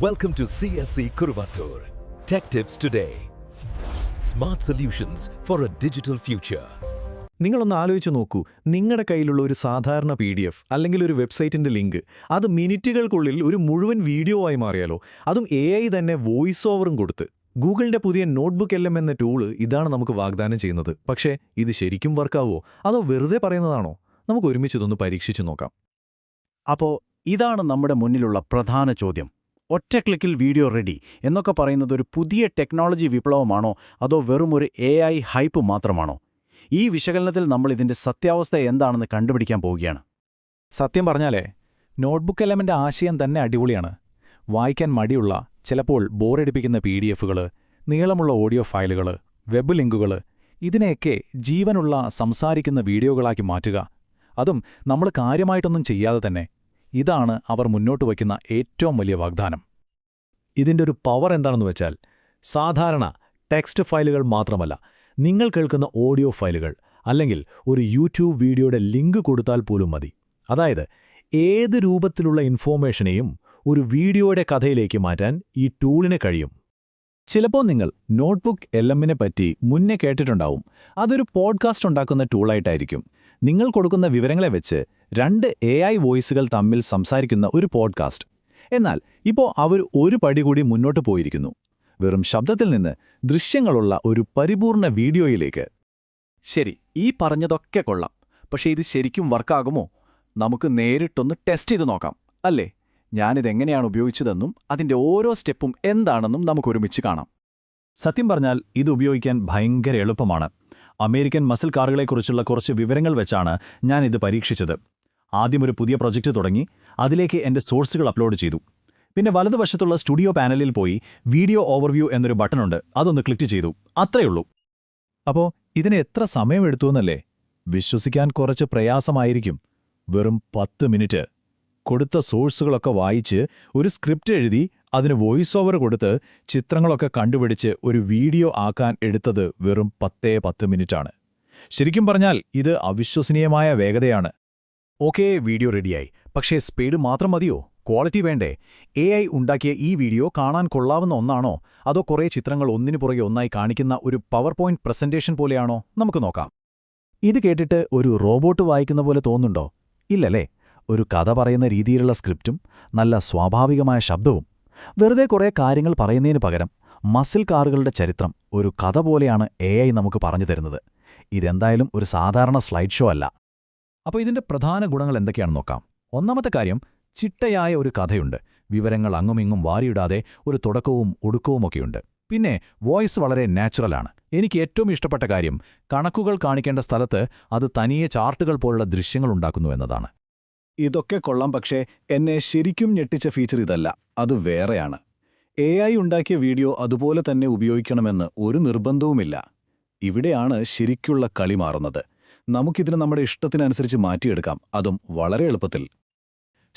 Welcome to CSC Kuruvattur. Tech Tips Today. Smart solutions for a digital future. നിങ്ങളൊന്ന് ആലോചിച്ച് നോക്കൂ, നിങ്ങളുടെ കയ്യിലുള്ള ഒരു സാധാരണ PDF അല്ലെങ്കിൽ ഒരു വെബ്സൈറ്റിന്റെ ലിങ്ക് അത് മിനിറ്റുകൾക്കുള്ളിൽ ഒരു മുഴുവൻ വീഡിയോ ആയി മാറിയാലോ, അതും AI തന്നെ വോയിസ് ഓവറും കൊടുത്ത്. ഗൂഗിളിന്റെ പുതിയ നോട്ട്ബുക്ക് LM എന്ന ടൂള് ഇതാണ് നമുക്ക് വാഗ്ദാനം ചെയ്യുന്നത്. പക്ഷേ ഇത് ശരിക്കും വർക്കാവോ, അതോ വെറുതെ പറയുന്നതാണോ? നമുക്ക് ഒരുമിച്ചിതൊന്ന് പരീക്ഷിച്ചു നോക്കാം. അപ്പോൾ ഇതാണ് നമ്മുടെ മുന്നിലുള്ള പ്രധാന ചോദ്യം. ഒറ്റ ക്ലിക്കിൽ വീഡിയോ റെഡി എന്നൊക്കെ പറയുന്നത് ഒരു പുതിയ ടെക്നോളജി വിപ്ലവമാണോ, അതോ വെറുമൊരു AI ഹൈപ്പ് മാത്രമാണോ? ഈ വിശകലനത്തിൽ നമ്മൾ ഇതിന്റെ സത്യാവസ്ഥ എന്താണെന്ന് കണ്ടുപിടിക്കാൻ പോവുകയാണ്. സത്യം പറഞ്ഞാലേ, നോട്ട്ബുക്ക് LMന്റെ ആശയം തന്നെ അടിപൊളിയാണ്. വായിക്കാൻ മടിയുള്ള, ചിലപ്പോൾ ബോറടിപ്പിക്കുന്ന PDFകൾ, നീളമുള്ള ഓഡിയോ ഫയലുകൾ, വെബ് ലിങ്കുകൾ, ഇതിനെയൊക്കെ ജീവനുള്ള സംസാരിക്കുന്ന വീഡിയോകളാക്കി മാറ്റുക, അതും നമ്മൾ കാര്യമായിട്ടൊന്നും ചെയ്യാതെ തന്നെ. ഇതാണ് അവർ മുന്നോട്ട് വയ്ക്കുന്ന ഏറ്റവും വലിയ വാഗ്ദാനം. ഇതിൻ്റെ ഒരു പവർ എന്താണെന്ന് വെച്ചാൽ, സാധാരണ ടെക്സ്റ്റ് ഫയലുകൾ മാത്രമല്ല, നിങ്ങൾ കേൾക്കുന്ന ഓഡിയോ ഫയലുകൾ അല്ലെങ്കിൽ ഒരു യൂട്യൂബ് വീഡിയോയുടെ ലിങ്ക് കൊടുത്താൽ പോലും മതി. അതായത് ഏത് രൂപത്തിലുള്ള ഇൻഫോർമേഷനെയും ഒരു വീഡിയോയുടെ കഥയിലേക്ക് മാറ്റാൻ ഈ ടൂളിന് കഴിയും. ചിലപ്പോൾ നിങ്ങൾ നോട്ട്ബുക്ക് LMനെ പറ്റി മുന്നേ കേട്ടിട്ടുണ്ടാവും. അതൊരു പോഡ്കാസ്റ്റ് ഉണ്ടാക്കുന്ന ടൂളായിട്ടായിരിക്കും. നിങ്ങൾ കൊടുക്കുന്ന വിവരങ്ങളെ വെച്ച് 2 AI വോയിസുകൾ തമ്മിൽ സംസാരിക്കുന്ന ഒരു പോഡ്കാസ്റ്റ്. എന്നാൽ ഇപ്പോൾ അവർ ഒരു പടി കൂടി മുന്നോട്ട് പോയിരിക്കുന്നു. വെറും ശബ്ദത്തിൽ നിന്ന് ദൃശ്യങ്ങളുള്ള ഒരു പരിപൂർണ വീഡിയോയിലേക്ക്. ശരി, ഈ പറഞ്ഞതൊക്കെ കൊള്ളാം. പക്ഷേ ഇത് ശരിക്കും വർക്കാകുമോ? നമുക്ക് നേരിട്ടൊന്ന് ടെസ്റ്റ് ചെയ്ത് നോക്കാം, അല്ലേ? ഞാനിതെങ്ങനെയാണ് ഉപയോഗിച്ചതെന്നും അതിൻ്റെ ഓരോ സ്റ്റെപ്പും എന്താണെന്നും നമുക്കൊരുമിച്ച് കാണാം. സത്യം പറഞ്ഞാൽ ഇത് ഉപയോഗിക്കാൻ ഭയങ്കര എളുപ്പമാണ്. അമേരിക്കൻ മസിൽ കാറുകളെക്കുറിച്ചുള്ള കുറച്ച് വിവരങ്ങൾ വെച്ചാണ് ഞാനിത് പരീക്ഷിച്ചത്. ആദ്യം ഒരു പുതിയ പ്രൊജക്റ്റ് തുടങ്ങി, അതിലേക്ക് എൻ്റെ സോഴ്സുകൾ അപ്ലോഡ് ചെയ്തു. പിന്നെ വലതുവശത്തുള്ള സ്റ്റുഡിയോ പാനലിൽ പോയി വീഡിയോ ഓവർവ്യൂ എന്നൊരു ബട്ടണുണ്ട്, അതൊന്ന് ക്ലിക്ക് ചെയ്തു. അത്രയുള്ളൂ. അപ്പോൾ ഇതിന് എത്ര സമയമെടുത്തുവെന്നല്ലേ? വിശ്വസിക്കാൻ കുറച്ച് പ്രയാസമായിരിക്കും. വെറും 10 മിനിറ്റ്. കൊടുത്ത സോഴ്സുകളൊക്കെ വായിച്ച് ഒരു സ്ക്രിപ്റ്റ് എഴുതി അതിന് വോയിസ് ഓവർ കൊടുത്ത് ചിത്രങ്ങളൊക്കെ കണ്ടുപിടിച്ച് ഒരു വീഡിയോ ആക്കാൻ എടുത്തത് വെറും 10 മിനിറ്റാണ്. ശരിക്കും പറഞ്ഞാൽ ഇത് അവിശ്വസനീയമായ വേഗതയാണ്. ഓക്കേ, വീഡിയോ റെഡിയായി. പക്ഷേ സ്പീഡ് മാത്രം മതിയോ? ക്വാളിറ്റി വേണ്ടേ? AI ഉണ്ടാക്കിയ ഈ വീഡിയോ കാണാൻ കൊള്ളാവുന്ന ഒന്നാണോ, അതോ കുറേ ചിത്രങ്ങൾ ഒന്നിനു പുറകെ ഒന്നായി കാണിക്കുന്ന ഒരു പവർ പോയിന്റ് പ്രസന്റേഷൻ പോലെയാണോ? നമുക്ക് നോക്കാം. ഇത് കേട്ടിട്ട് ഒരു റോബോട്ട് വായിക്കുന്ന പോലെ തോന്നുന്നുണ്ടോ? ഇല്ലല്ലേ. ഒരു കഥ പറയുന്ന രീതിയിലുള്ള സ്ക്രിപ്റ്റും നല്ല സ്വാഭാവികമായ ശബ്ദവും. വെറുതെ കുറേ കാര്യങ്ങൾ പറയുന്നതിന് പകരം മസിൽ കാറുകളുടെ ചരിത്രം ഒരു കഥ പോലെയാണ് AI നമുക്ക് പറഞ്ഞു തരുന്നത്. ഇതെന്തായാലും ഒരു സാധാരണ സ്ലൈഡ് ഷോ അല്ല. അപ്പോൾ ഇതിന്റെ പ്രധാന ഗുണങ്ങൾ എന്തൊക്കെയാണെന്ന് നോക്കാം. ഒന്നാമത്തെ കാര്യം, ചിട്ടയായ ഒരു കഥയുണ്ട്. വിവരങ്ങൾ അങ്ങുമിങ്ങും വാരിയിടാതെ ഒരു തുടക്കവും ഒടുക്കവുമൊക്കെയുണ്ട്. പിന്നെ വോയിസ് വളരെ നാച്ചുറലാണ്. എനിക്ക് ഏറ്റവും ഇഷ്ടപ്പെട്ട കാര്യം, കണക്കുകൾ കാണിക്കേണ്ട സ്ഥലത്ത് അത് തനിയെ ചാർട്ടുകൾ പോലുള്ള ദൃശ്യങ്ങൾ ഉണ്ടാക്കുന്നു എന്നതാണ്. ഇതൊക്കെ കൊള്ളാം, പക്ഷേ എന്നെ ശരിക്കും ഞെട്ടിച്ച ഫീച്ചർ ഇതല്ല, അത് വേറെയാണ്. AI ഉണ്ടാക്കിയ വീഡിയോ അതുപോലെ തന്നെ ഉപയോഗിക്കണമെന്ന് ഒരു നിർബന്ധവുമില്ല. ഇവിടെയാണ് ശരിക്കുള്ള കളി മാറുന്നത്. നമുക്കിതിന് നമ്മുടെ ഇഷ്ടത്തിനനുസരിച്ച് മാറ്റിയെടുക്കാം, അതും വളരെ എളുപ്പത്തിൽ.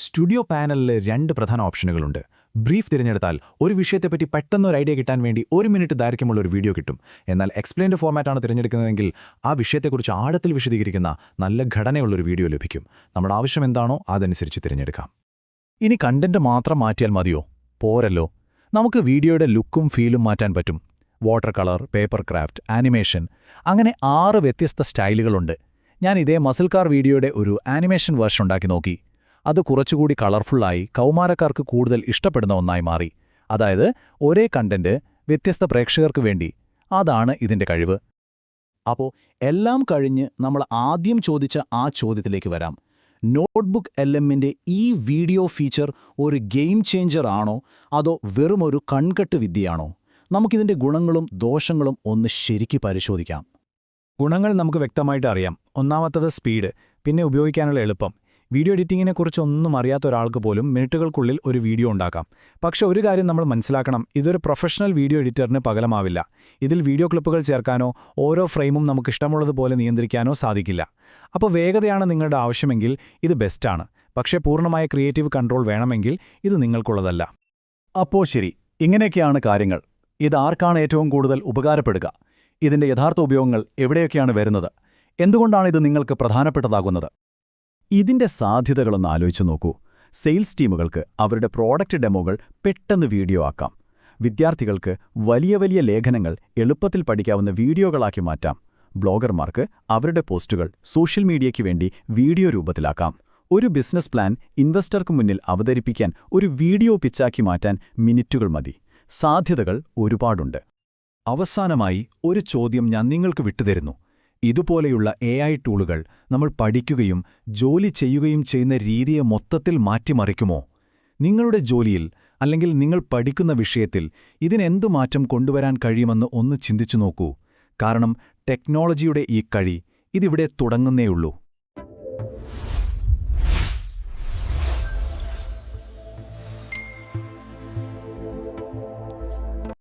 സ്റ്റുഡിയോ പാനലിൽ 2 പ്രധാന ഓപ്ഷനുകളുണ്ട്. ബ്രീഫ് തിരഞ്ഞെടുത്താൽ ഒരു വിഷയത്തെപ്പറ്റി പെട്ടെന്നൊരു ഐഡിയ കിട്ടാൻ വേണ്ടി 1 മിനിറ്റ് ദൈർഘ്യമുള്ള ഒരു വീഡിയോ കിട്ടും. എന്നാൽ എക്സ്പ്ലെയിൻഡ് ഫോർമാറ്റാണ് തിരഞ്ഞെടുക്കുന്നതെങ്കിൽ ആ വിഷയത്തെക്കുറിച്ച് ആഴത്തിൽ വിശദീകരിക്കുന്ന നല്ല ഘടനയുള്ളൊരു വീഡിയോ ലഭിക്കും. നമ്മുടെ ആവശ്യം എന്താണോ അതനുസരിച്ച് തിരഞ്ഞെടുക്കാം. ഇനി കണ്ടന്റ് മാത്രം മാറ്റിയാൽ മതിയോ? പോരല്ലോ. നമുക്ക് വീഡിയോയുടെ ലുക്കും ഫീലും മാറ്റാൻ പറ്റും. Water colour, paper craft, animation, അങ്ങനെ 6 വ്യത്യസ്ത സ്റ്റൈലുകളുണ്ട്. ഞാൻ ഇതേ മസിൽ കാർ വീഡിയോയുടെ ഒരു ആനിമേഷൻ വേർഷൻ ഉണ്ടാക്കി നോക്കി. അത് കുറച്ചുകൂടി കളർഫുള്ളായി കൗമാരക്കാർക്ക് കൂടുതൽ ഇഷ്ടപ്പെടുന്ന ഒന്നായി മാറി. അതായത് ഒരേ കണ്ടന്റ് വ്യത്യസ്ത പ്രേക്ഷകർക്ക് വേണ്ടി. അതാണ് ഇതിന്റെ കഴിവ്. അപ്പോൾ എല്ലാം കഴിഞ്ഞ് നമ്മൾ ആദ്യം ചോദിച്ച ആ ചോദ്യത്തിലേക്ക് വരാം. നോട്ട്ബുക്ക് LMന്റെ ഈ വീഡിയോ ഫീച്ചർ ഒരു ഗെയിം ചേഞ്ചർ ആണോ, അതോ വെറുമൊരു കൺകെട്ട് വിദ്യയാണോ? നമുക്കിതിന്റെ ഗുണങ്ങളും ദോഷങ്ങളും ഒന്ന് ശരിക്ക് പരിശോധിക്കാം. ഗുണങ്ങൾ നമുക്ക് വ്യക്തമായിട്ട് അറിയാം. ഒന്നാമത്തത് സ്പീഡ്, പിന്നെ ഉപയോഗിക്കാനുള്ള എളുപ്പം. വീഡിയോ എഡിറ്റിങ്ങിനെക്കുറിച്ചൊന്നും അറിയാത്ത ഒരാൾക്ക് പോലും മിനിറ്റുകൾക്കുള്ളിൽ ഒരു വീഡിയോ ഉണ്ടാക്കാം. പക്ഷെ ഒരു കാര്യം നമ്മൾ മനസ്സിലാക്കണം, ഇതൊരു പ്രൊഫഷണൽ വീഡിയോ എഡിറ്ററിന് പകരമാവില്ല. ഇതിൽ വീഡിയോ ക്ലിപ്പുകൾ ചേർക്കാനോ ഓരോ ഫ്രെയിമും നമുക്കിഷ്ടമുള്ളതുപോലെ നിയന്ത്രിക്കാനോ സാധിക്കില്ല. അപ്പോൾ വേഗതയാണ് നിങ്ങളുടെ ആവശ്യമെങ്കിൽ ഇത് ബെസ്റ്റാണ്. പക്ഷേ പൂർണ്ണമായ ക്രിയേറ്റീവ് കൺട്രോൾ വേണമെങ്കിൽ ഇത് നിങ്ങൾക്കുള്ളതല്ല. അപ്പോൾ ശരി, ഇങ്ങനെയൊക്കെയാണ് കാര്യങ്ങൾ. ഇതാർക്കാണ് ഏറ്റവും കൂടുതൽ ഉപകാരപ്പെടുക? ഇതിന്റെ യഥാർത്ഥ ഉപയോഗങ്ങൾ എവിടെയൊക്കെയാണ് വരുന്നത്? എന്തുകൊണ്ടാണ് ഇത് നിങ്ങൾക്ക് പ്രധാനപ്പെട്ടതാകുന്നത്? ഇതിന്റെ സാധ്യതകളൊന്ന് ആലോചിച്ചു നോക്കൂ. സെയിൽസ് ടീമുകൾക്ക് അവരുടെ പ്രോഡക്റ്റ് ഡെമോകൾ പെട്ടെന്ന് വീഡിയോ ആക്കാം. വിദ്യാർത്ഥികൾക്ക് വലിയ വലിയ ലേഖനങ്ങൾ എളുപ്പത്തിൽ പഠിക്കാവുന്ന വീഡിയോകളാക്കി മാറ്റാം. ബ്ലോഗർമാർക്ക് അവരുടെ പോസ്റ്റുകൾ സോഷ്യൽ മീഡിയയ്ക്ക് വേണ്ടി വീഡിയോ രൂപത്തിലാക്കാം. ഒരു ബിസിനസ് പ്ലാൻ ഇൻവെസ്റ്റർക്ക് മുന്നിൽ അവതരിപ്പിക്കാൻ ഒരു വീഡിയോ പിച്ചാക്കി മാറ്റാൻ മിനിറ്റുകൾ മതി. സാധ്യതകൾ ഒരുപാടുണ്ട്. അവസാനമായി ഒരു ചോദ്യം ഞാൻ നിങ്ങൾക്ക് വിട്ടുതരുന്നു. ഇതുപോലെയുള്ള AI ടൂളുകൾ നമ്മൾ പഠിക്കുകയും ജോലി ചെയ്യുകയും ചെയ്യുന്ന രീതിയെ മൊത്തത്തിൽ മാറ്റിമറിക്കുമോ? നിങ്ങളുടെ ജോലിയിൽ അല്ലെങ്കിൽ നിങ്ങൾ പഠിക്കുന്ന വിഷയത്തിൽ ഇതിനെന്തു മാറ്റം കൊണ്ടുവരാൻ കഴിയുമെന്ന് ഒന്ന് ചിന്തിച്ചു നോക്കൂ. കാരണം ടെക്നോളജിയുടെ ഈ കഴി ഇതിവിടെ തുടങ്ങുന്നേയുള്ളൂ.